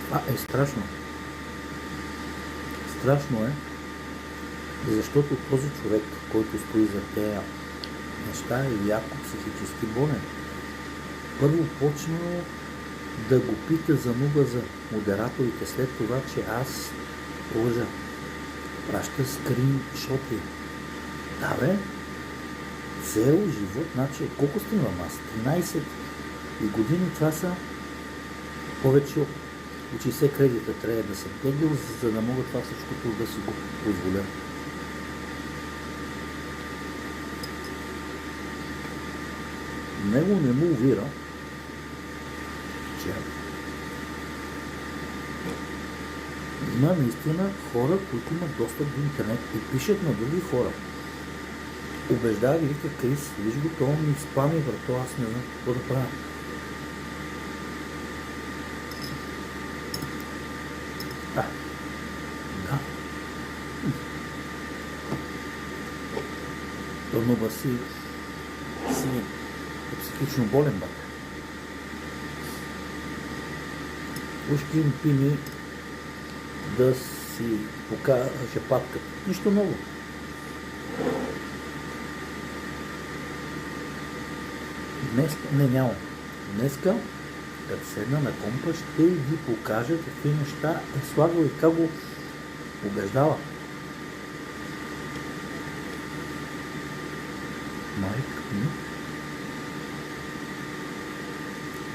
Това е страшно. Страшно е, защото този човек, който стои за тези неща, е яко психически болен. Първо почнал да го пита за нуба за модераторите, след това, че аз лъжа. Праща скриншоти. Да бе, цел живот, значи колко снимам аз? 13 и години, това са повече от 60 кредита трябва да съм теглил, за да мога това всичкото да си го позволя. Него не му увира, че има наистина хора, които имат достъп до интернет и пишат на други хора. Убеждава ги, вика: Крис, виж го, това ми спами, брато, аз не знам какво да правя. Да. То нова си е психично болен, бе. Ушки им пими да си покаже патката. Нищо ново. Днес не нямам. Днеска, като седна на компа, ще ви покажа какви неща е слагал и как го убеждава.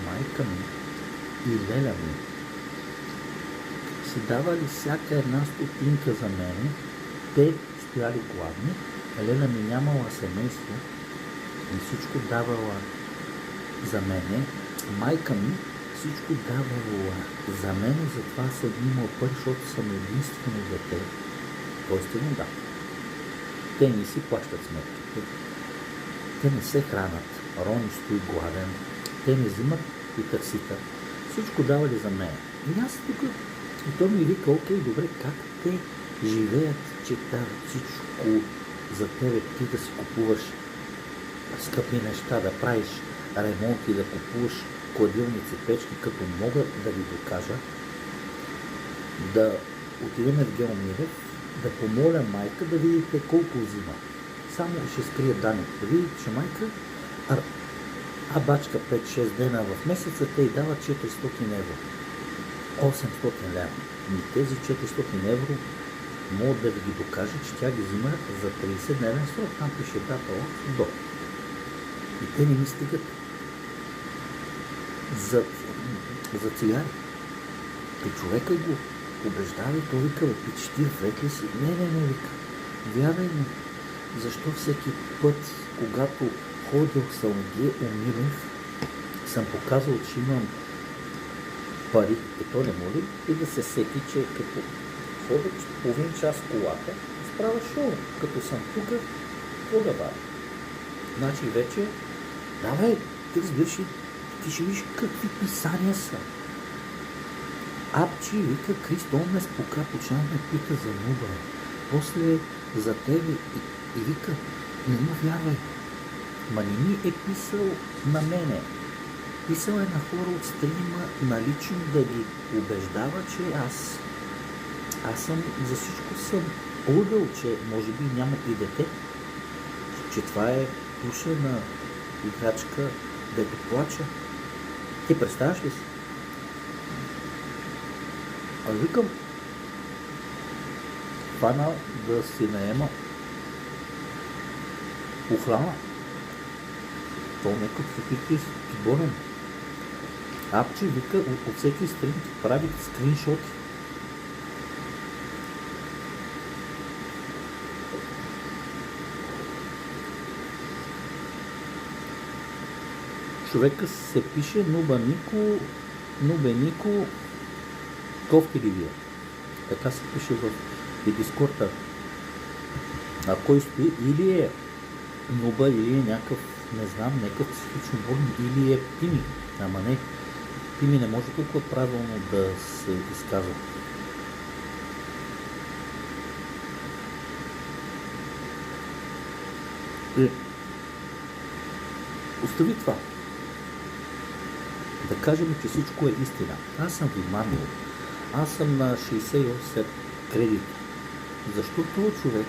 Майка ми и леля ми си давали всяка една стотинка за мене. Те стояли гладни, леля ми нямала семейство и всичко давала за мене. Майка ми всичко давала за мене, затова съм имал пари, защото съм единствено дете. Тоест му да. Те не си плащат сметките. Те не се хранат. Рони стои гладен. Те не взимат и таксита. Всичко давали за мен. И аз тук, и той ми вика: окей, добре, как те живеят, че дават всичко за тебе, ти да си купуваш скъпи неща, да правиш ремонти, да купуваш хладилници, печки, като мога да ви докажа, да отидем в Геомирев, да помоля майка да видите колко взима. Само ще скрия данните. Да видите, че майка бачка 5-6 дена в месеца, те й дават 400 евро. 800 лева. И тези 400 евро могат да ви ги докажа, че тя ги взима за 30-дневен срок. Там пише дата от до. И те не ми стигат за цигари. И човека го убеждава и той вика: бе, пич, ти век ли си? Не, вика. Вярвай ми. Защо всеки път, когато ходил в Салмагия Умилев, съм показал, че имам пари, и то не моли, и да се сети, че като ходя половин час в колата, справя шоу. Като съм тук, какво да бъде? Значи вече, давай, ти разбираш, ти ще виж какви писания са. Апчи вика: Кристо ме спока, почна ме пита за нуба. После за тебе и вика: не му вярвай. Ма не ми е писал на мене. Писал е на хора от стрима, налично да ги убеждава, че аз съм за всичко съм лудал, че може би няма и дете. Че това е пушена играчка, дето плача. Ти представяш ли си? Аз викам, фана да си наема охрана. То некъв фикити болен. Апче вика, от всеки стрим прави скриншоти. Човека се пише Нубенико кофти ли вие? Така се пише в Дискорда. А кой стои? Или е Нуба, или е някакъв, не знам, някакъв психично болен, или е Пими. Ама не, Пими не може толкова правилно да се изказва. Остави това. Да кажем, че всичко е истина. Аз съм ви мамил. аз съм на 68 кредита. Защо този човек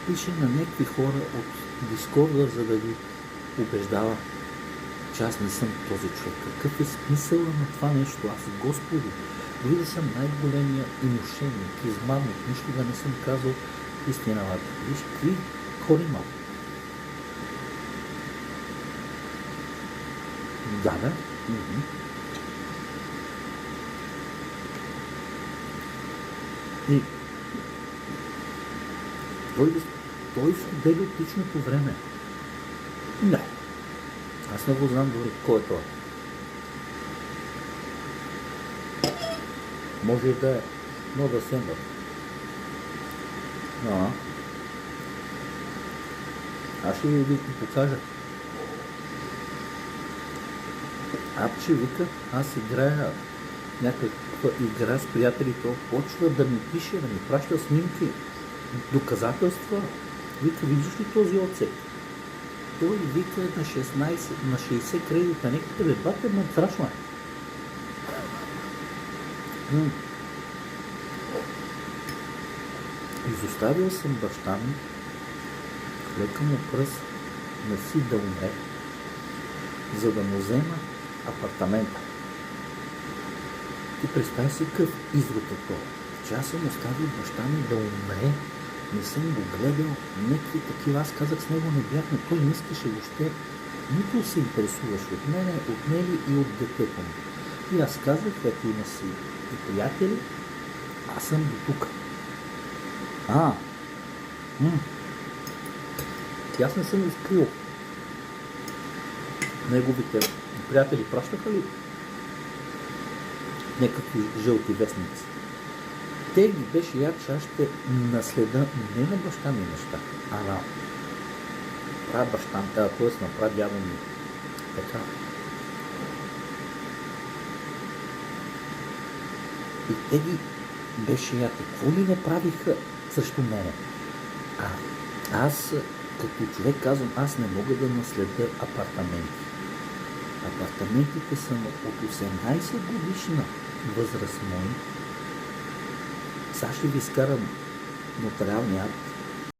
пише на някакви хора от Дискорда, за да ви убеждава, че аз не съм този човек? Какъв е смисъла на това нещо? Аз, Господи, дори да съм най-големия и мошенник, измамник, нищо да не съм казал истината. Виж, какви хора има. Да. И той сподели от личното време. Не. Аз не го знам дори кой е той. Може и да е нова сендър. Аз ще ви покажа. Апче вика, аз играя някаква игра с приятелите, почва да ми пише, да ми праща снимки, доказателства. Вика, виждаш ли този оцет? Той вика на 16, на 60 кредита. Нека бе, бате, ме страшно е. Изоставил съм баща ми, лека му пръст на си да умре, за да му взема апартамента. И представи си какъв извод е това, че аз съм оставил баща ми да умре, не съм го гледал, някакви такива, аз казах с него не бях, но той не искаше въобще, нито се интересуваше от мене, от Нели и от детето му. И аз казах, ето има си и приятели, аз съм до тук. И аз не съм изкрил. Неговите приятели пращаха ли някакви жълти вестници? Те ги беше яд, че аз ще наследа не на баща ми неща, а на прабаща ми, т.е. на прадядо ми. Така. И те ги беше яд. Какво ли не правиха срещу мене? Аз като човек казвам, аз не мога да наследя апартаменти. Апартаментите са от 18 годишна възраст мои. Сега ще ви изкарам нотариалния акт.